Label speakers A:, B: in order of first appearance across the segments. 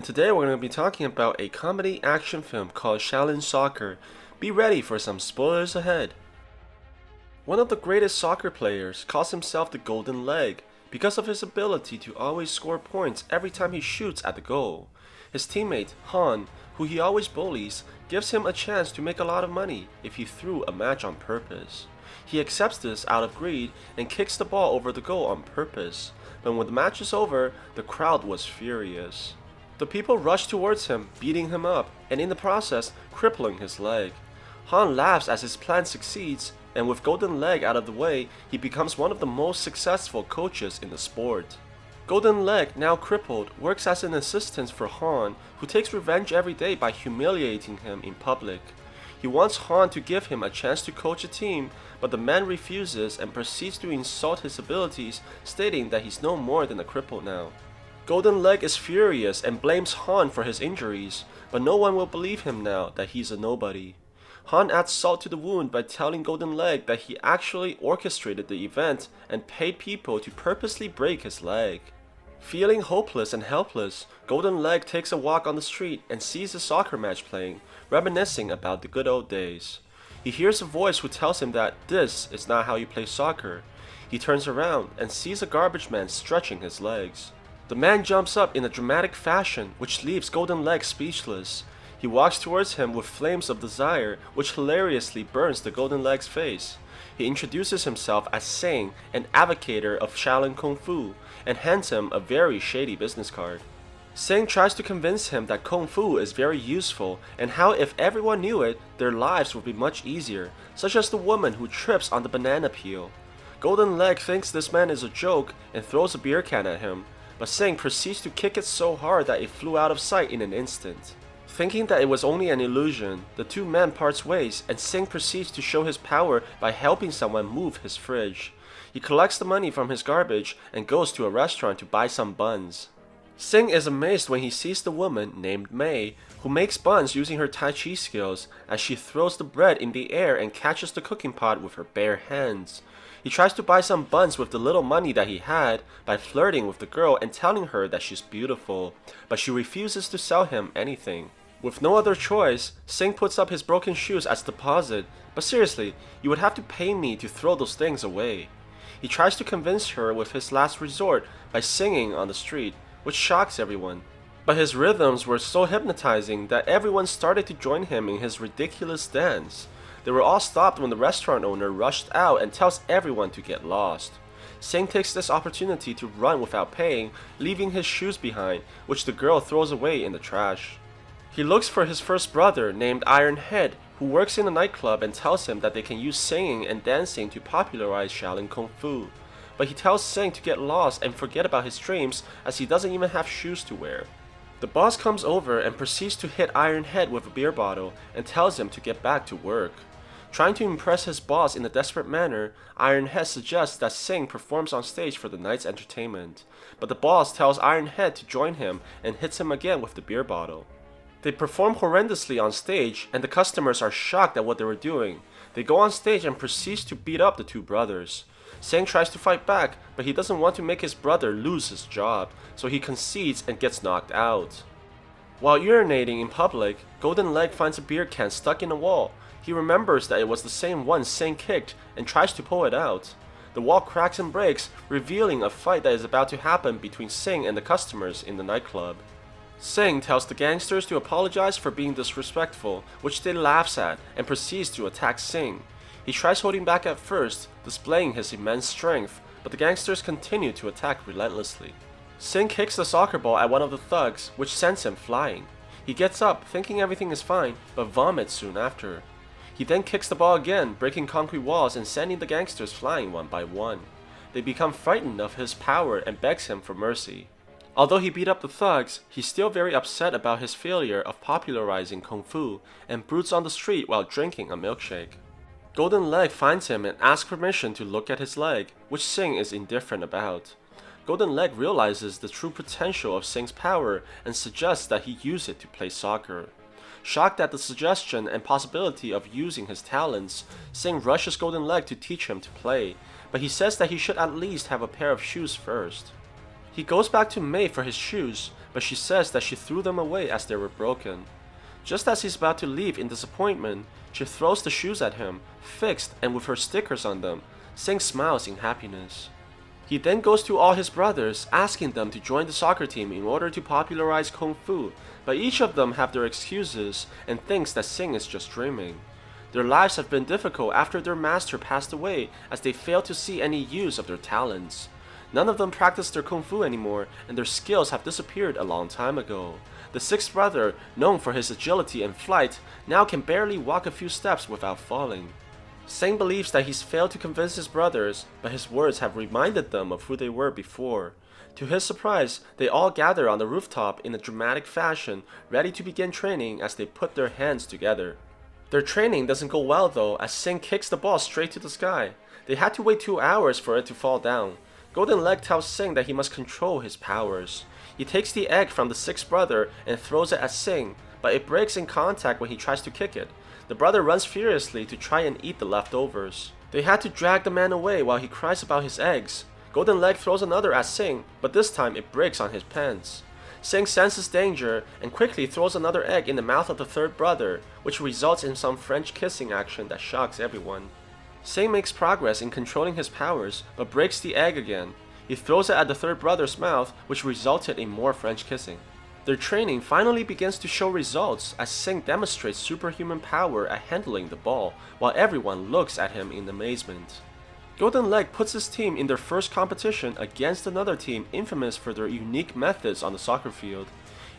A: Today we're going to be talking about a comedy action film called Shaolin Soccer. Be ready for some spoilers ahead. One of the greatest soccer players calls himself the Golden Leg because of his ability to always score points every time he shoots at the goal. His teammate, Han, who he always bullies, gives him a chance to make a lot of money if he threw a match on purpose. He accepts this out of greed and kicks the ball over the goal on purpose, but when the match is over, the crowd was furious. The people rush towards him, beating him up, and in the process, crippling his leg. Han laughs as his plan succeeds, and with Golden Leg out of the way, he becomes one of the most successful coaches in the sport. Golden Leg, now crippled, works as an assistant for Han, who takes revenge every day by humiliating him in public. He wants Han to give him a chance to coach a team, but the man refuses and proceeds to insult his abilities, stating that he's no more than a cripple now. Golden Leg is furious and blames Han for his injuries, but no one will believe him now that he's a nobody. Han adds salt to the wound by telling Golden Leg that he actually orchestrated the event and paid people to purposely break his leg. Feeling hopeless and helpless, Golden Leg takes a walk on the street and sees a soccer match playing, reminiscing about the good old days. He hears a voice who tells him that this is not how you play soccer. He turns around and sees a garbage man stretching his legs. The man jumps up in a dramatic fashion, which leaves Golden Leg speechless. He walks towards him with flames of desire, which hilariously burns the Golden Leg's face. He introduces himself as Sing, an advocator of Shaolin Kung Fu, and hands him a very shady business card. Sing tries to convince him that Kung Fu is very useful, and how if everyone knew it, their lives would be much easier, such as the woman who trips on the banana peel. Golden Leg thinks this man is a joke and throws a beer can at him, but Sing proceeds to kick it so hard that it flew out of sight in an instant. Thinking that it was only an illusion, the two men parts ways and Sing proceeds to show his power by helping someone move his fridge. He collects the money from his garbage and goes to a restaurant to buy some buns. Sing is amazed when he sees the woman named Mei, who makes buns using her Tai Chi skills as she throws the bread in the air and catches the cooking pot with her bare hands. He tries to buy some buns with the little money that he had by flirting with the girl and telling her that she's beautiful, but she refuses to sell him anything. With no other choice, Sing puts up his broken shoes as deposit, but seriously, you would have to pay me to throw those things away. He tries to convince her with his last resort by singing on the street, which shocks everyone. But his rhythms were so hypnotizing that everyone started to join him in his ridiculous dance. They were all stopped when the restaurant owner rushed out and tells everyone to get lost. Sing takes this opportunity to run without paying, leaving his shoes behind, which the girl throws away in the trash. He looks for his first brother named Iron Head, who works in a nightclub and tells him that they can use singing and dancing to popularize Shaolin Kung Fu. But he tells Sing to get lost and forget about his dreams as he doesn't even have shoes to wear. The boss comes over and proceeds to hit Iron Head with a beer bottle and tells him to get back to work. Trying to impress his boss in a desperate manner, Iron Head suggests that Sing performs on stage for the night's entertainment, but the boss tells Iron Head to join him and hits him again with the beer bottle. They perform horrendously on stage, and the customers are shocked at what they were doing. They go on stage and proceeds to beat up the two brothers. Sing tries to fight back, but he doesn't want to make his brother lose his job, so he concedes and gets knocked out. While urinating in public, Golden Leg finds a beer can stuck in a wall. He remembers that it was the same one Sing kicked and tries to pull it out. The wall cracks and breaks, revealing a fight that is about to happen between Sing and the customers in the nightclub. Sing tells the gangsters to apologize for being disrespectful, which they laughs at, and proceeds to attack Sing. He tries holding back at first, displaying his immense strength, but the gangsters continue to attack relentlessly. Sing kicks the soccer ball at one of the thugs, which sends him flying. He gets up, thinking everything is fine, but vomits soon after. He then kicks the ball again, breaking concrete walls and sending the gangsters flying one by one. They become frightened of his power and begs him for mercy. Although he beat up the thugs, he's still very upset about his failure of popularizing Kung Fu and broods on the street while drinking a milkshake. Golden Leg finds him and asks permission to look at his leg, which Sing is indifferent about. Golden Leg realizes the true potential of Sing's power and suggests that he use it to play soccer. Shocked at the suggestion and possibility of using his talents, Sing rushes Golden Leg to teach him to play, but he says that he should at least have a pair of shoes first. He goes back to Mei for his shoes, but she says that she threw them away as they were broken. Just as he's about to leave in disappointment, she throws the shoes at him, fixed and with her stickers on them. Sing smiles in happiness. He then goes to all his brothers, asking them to join the soccer team in order to popularize Kung Fu, but each of them have their excuses and thinks that Sing is just dreaming. Their lives have been difficult after their master passed away, as they failed to see any use of their talents. None of them practice their Kung Fu anymore, and their skills have disappeared a long time ago. The sixth brother, known for his agility and flight, now can barely walk a few steps without falling. Sing believes that he's failed to convince his brothers, but his words have reminded them of who they were before. To his surprise, they all gather on the rooftop in a dramatic fashion, ready to begin training as they put their hands together. Their training doesn't go well though, as Sing kicks the ball straight to the sky. They had to wait 2 hours for it to fall down. Golden Leg tells Sing that he must control his powers. He takes the egg from the sixth brother and throws it at Sing, but it breaks in contact when he tries to kick it. The brother runs furiously to try and eat the leftovers. They had to drag the man away while he cries about his eggs. Golden Leg throws another at Sing, but this time it breaks on his pants. Sing senses danger and quickly throws another egg in the mouth of the third brother, which results in some French kissing action that shocks everyone. Sing makes progress in controlling his powers, but breaks the egg again. He throws it at the third brother's mouth, which resulted in more French kissing. Their training finally begins to show results as Sing demonstrates superhuman power at handling the ball, while everyone looks at him in amazement. Golden Leg puts his team in their first competition against another team infamous for their unique methods on the soccer field.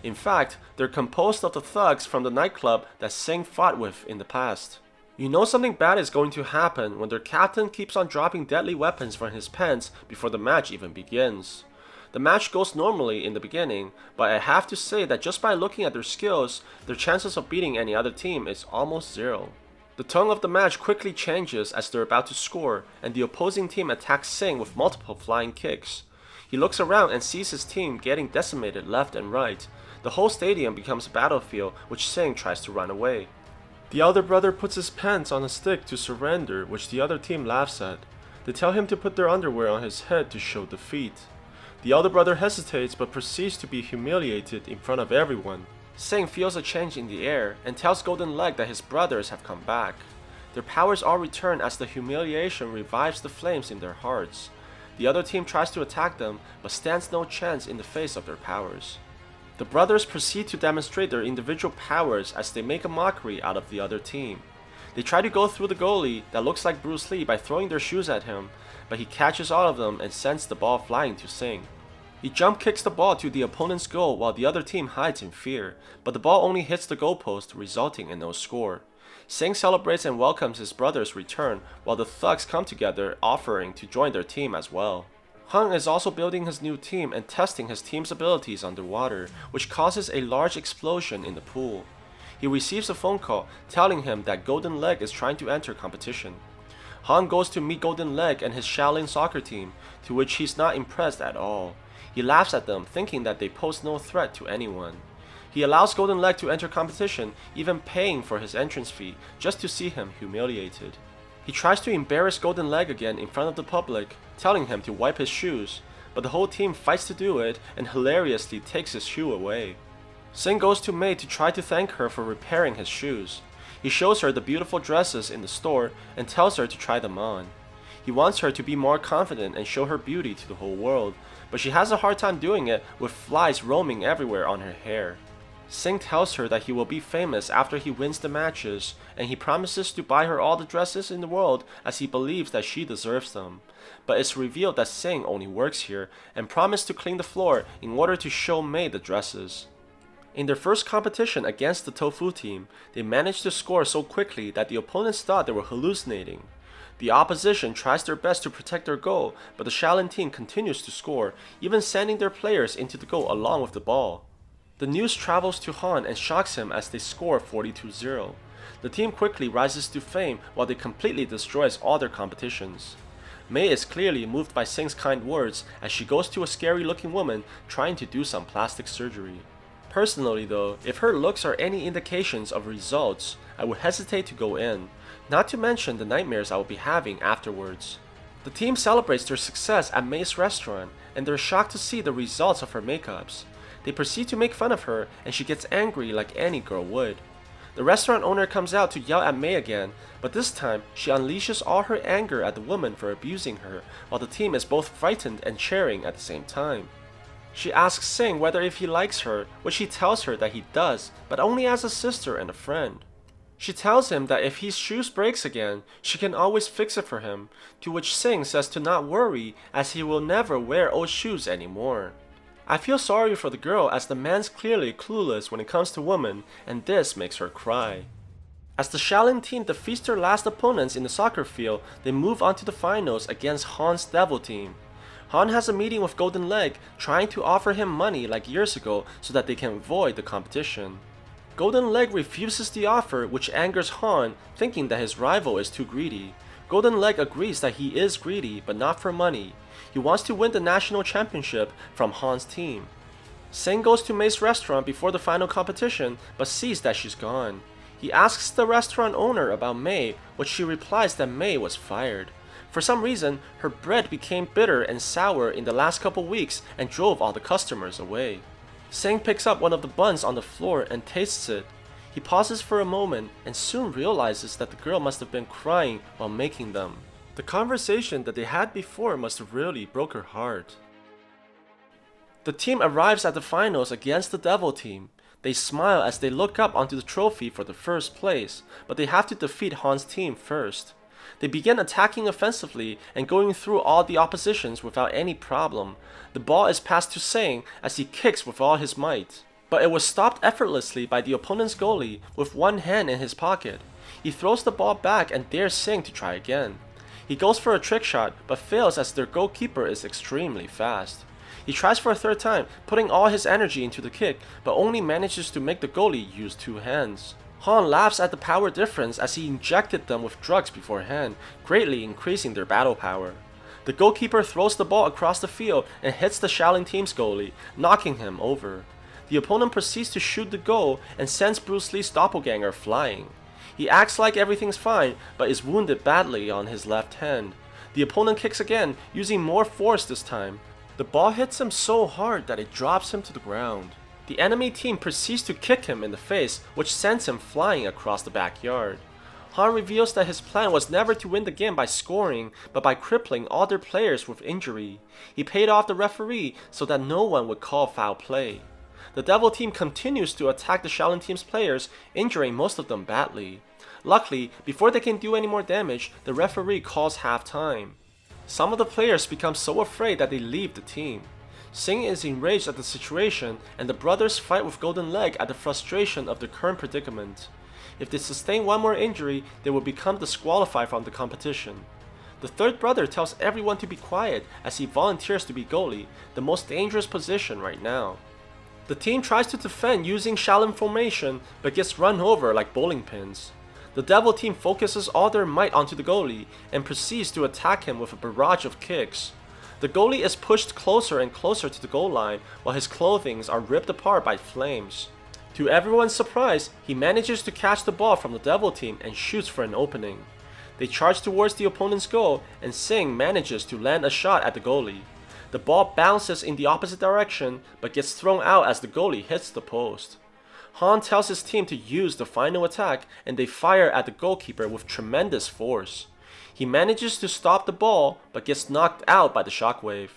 A: In fact, they're composed of the thugs from the nightclub that Sing fought with in the past. You know something bad is going to happen when their captain keeps on dropping deadly weapons from his pants before the match even begins. The match goes normally in the beginning, but I have to say that just by looking at their skills, their chances of beating any other team is almost zero. The tone of the match quickly changes as they're about to score, and the opposing team attacks Sing with multiple flying kicks. He looks around and sees his team getting decimated left and right. The whole stadium becomes a battlefield, which Sing tries to run away. The elder brother puts his pants on a stick to surrender, which the other team laughs at. They tell him to put their underwear on his head to show defeat. The elder brother hesitates but proceeds to be humiliated in front of everyone. Sing feels a change in the air and tells Golden Leg that his brothers have come back. Their powers all return as the humiliation revives the flames in their hearts. The other team tries to attack them but stands no chance in the face of their powers. The brothers proceed to demonstrate their individual powers as they make a mockery out of the other team. They try to go through the goalie that looks like Bruce Lee by throwing their shoes at him, but he catches all of them and sends the ball flying to Sing. He jump kicks the ball to the opponent's goal while the other team hides in fear, but the ball only hits the goalpost, resulting in no score. Sing celebrates and welcomes his brother's return while the thugs come together, offering to join their team as well. Hung is also building his new team and testing his team's abilities underwater, which causes a large explosion in the pool. He receives a phone call telling him that Golden Leg is trying to enter competition. Han goes to meet Golden Leg and his Shaolin soccer team, to which he's not impressed at all. He laughs at them, thinking that they pose no threat to anyone. He allows Golden Leg to enter competition, even paying for his entrance fee, just to see him humiliated. He tries to embarrass Golden Leg again in front of the public, telling him to wipe his shoes, but the whole team fights to do it and hilariously takes his shoe away. Sing goes to Mei to try to thank her for repairing his shoes. He shows her the beautiful dresses in the store and tells her to try them on. He wants her to be more confident and show her beauty to the whole world, but she has a hard time doing it with flies roaming everywhere on her hair. Sing tells her that he will be famous after he wins the matches, and he promises to buy her all the dresses in the world as he believes that she deserves them. But it's revealed that Sing only works here and promised to clean the floor in order to show Mei the dresses. In their first competition against the Tofu team, they managed to score so quickly that the opponents thought they were hallucinating. The opposition tries their best to protect their goal, but the Shaolin team continues to score, even sending their players into the goal along with the ball. The news travels to Han and shocks him as they score 42-0. The team quickly rises to fame while they completely destroys all their competitions. Mei is clearly moved by Sing's kind words as she goes to a scary looking woman trying to do some plastic surgery. Personally though, if her looks are any indications of results, I would hesitate to go in, not to mention the nightmares I will be having afterwards. The team celebrates their success at Mei's restaurant, and they're shocked to see the results of her makeups. they proceed to make fun of her and she gets angry like any girl would. The restaurant owner comes out to yell at Mei again, but this time she unleashes all her anger at the woman for abusing her, while the team is both frightened and cheering at the same time. She asks Sing whether if he likes her, which he tells her that he does, but only as a sister and a friend. She tells him that if his shoes breaks again, she can always fix it for him, to which Sing says to not worry as he will never wear old shoes anymore. I feel sorry for the girl as the man's clearly clueless when it comes to women, and this makes her cry. As the Shaolin team defeats their last opponents in the soccer field, they move on to the finals against Han's Devil team. Han has a meeting with Golden Leg, trying to offer him money like years ago so that they can avoid the competition. Golden Leg refuses the offer, which angers Han, thinking that his rival is too greedy. Golden Leg agrees that he is greedy, but not for money. He wants to win the national championship from Han's team. Sing goes to Mei's restaurant before the final competition, but sees that she's gone. He asks the restaurant owner about Mei, which she replies that Mei was fired. For some reason, her bread became bitter and sour in the last couple weeks and drove all the customers away. Sing picks up one of the buns on the floor and tastes it. He pauses for a moment and soon realizes that the girl must have been crying while making them. The conversation that they had before must have really broke her heart. The team arrives at the finals against the Devil team. They smile as they look up onto the trophy for the first place, but they have to defeat Han's team first. They begin attacking offensively and going through all the oppositions without any problem. The ball is passed to Sing as he kicks with all his might, but it was stopped effortlessly by the opponent's goalie with one hand in his pocket. He throws the ball back and dares Sing to try again. He goes for a trick shot but fails as their goalkeeper is extremely fast. He tries for a third time, putting all his energy into the kick, but only manages to make the goalie use two hands. Han laughs at the power difference as he injected them with drugs beforehand, greatly increasing their battle power. The goalkeeper throws the ball across the field and hits the Shaolin team's goalie, knocking him over. The opponent proceeds to shoot the goal and sends Bruce Lee's doppelganger flying. He acts like everything's fine, but is wounded badly on his left hand. The opponent kicks again, using more force this time. The ball hits him so hard that it drops him to the ground. The enemy team proceeds to kick him in the face, which sends him flying across the backyard. Han reveals that his plan was never to win the game by scoring, but by crippling all their players with injury. He paid off the referee so that no one would call foul play. The Devil team continues to attack the Shaolin team's players, injuring most of them badly. Luckily, before they can do any more damage, the referee calls half-time. Some of the players become so afraid that they leave the team. Sing is enraged at the situation, and the brothers fight with Golden Leg at the frustration of their current predicament. If they sustain one more injury, they will become disqualified from the competition. The third brother tells everyone to be quiet as he volunteers to be goalie, the most dangerous position right now. The team tries to defend using Shaolin formation, but gets run over like bowling pins. The Devil team focuses all their might onto the goalie and proceeds to attack him with a barrage of kicks. The goalie is pushed closer and closer to the goal line while his clothing are ripped apart by flames. To everyone's surprise, he manages to catch the ball from the Devil team and shoots for an opening. They charge towards the opponent's goal and Sing manages to land a shot at the goalie. The ball bounces in the opposite direction but gets thrown out as the goalie hits the post. Han tells his team to use the final attack and they fire at the goalkeeper with tremendous force. He manages to stop the ball but gets knocked out by the shockwave.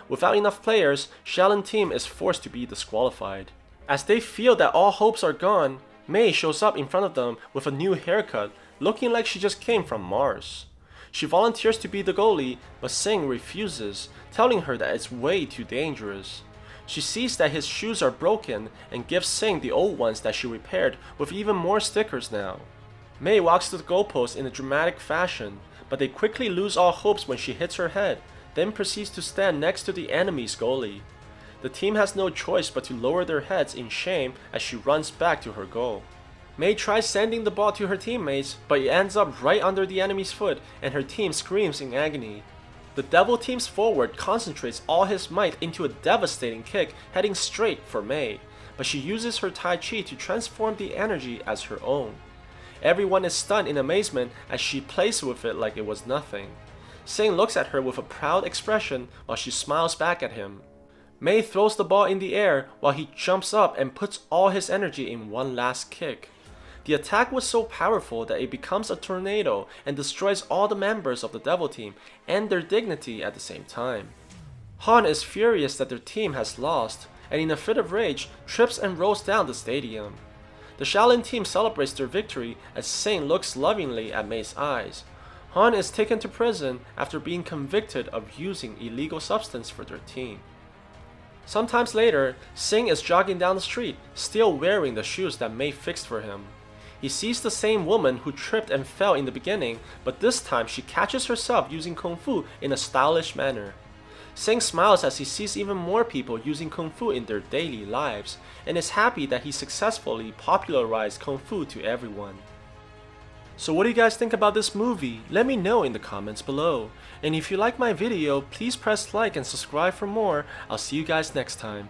A: Without enough players, Shaolin team is forced to be disqualified. As they feel that all hopes are gone, Mei shows up in front of them with a new haircut, looking like she just came from Mars. She volunteers to be the goalie, but Sing refuses, telling her that it's way too dangerous. She sees that his shoes are broken and gives Sing the old ones that she repaired with even more stickers now. Mei walks to the goalpost in a dramatic fashion, but they quickly lose all hopes when she hits her head, then proceeds to stand next to the enemy's goalie. The team has no choice but to lower their heads in shame as she runs back to her goal. Mei tries sending the ball to her teammates, but it ends up right under the enemy's foot and her team screams in agony. The Devil team's forward concentrates all his might into a devastating kick heading straight for Mei, but she uses her Tai Chi to transform the energy as her own. Everyone is stunned in amazement as she plays with it like it was nothing. Sing looks at her with a proud expression while she smiles back at him. Mei throws the ball in the air while he jumps up and puts all his energy in one last kick. The attack was so powerful that it becomes a tornado and destroys all the members of the Devil Team and their dignity at the same time. Han is furious that their team has lost, and in a fit of rage, trips and rolls down the stadium. The Shaolin team celebrates their victory as Sing looks lovingly at Mei's eyes. Han is taken to prison after being convicted of using illegal substance for their team. Sometimes later, Sing is jogging down the street, still wearing the shoes that Mei fixed for him. He sees the same woman who tripped and fell in the beginning, but this time she catches herself using Kung Fu in a stylish manner. Sing smiles as he sees even more people using Kung Fu in their daily lives, and is happy that he successfully popularized Kung Fu to everyone. So what do you guys think about this movie? Let me know in the comments below. And if you like my video, please press like and subscribe for more. I'll see you guys next time.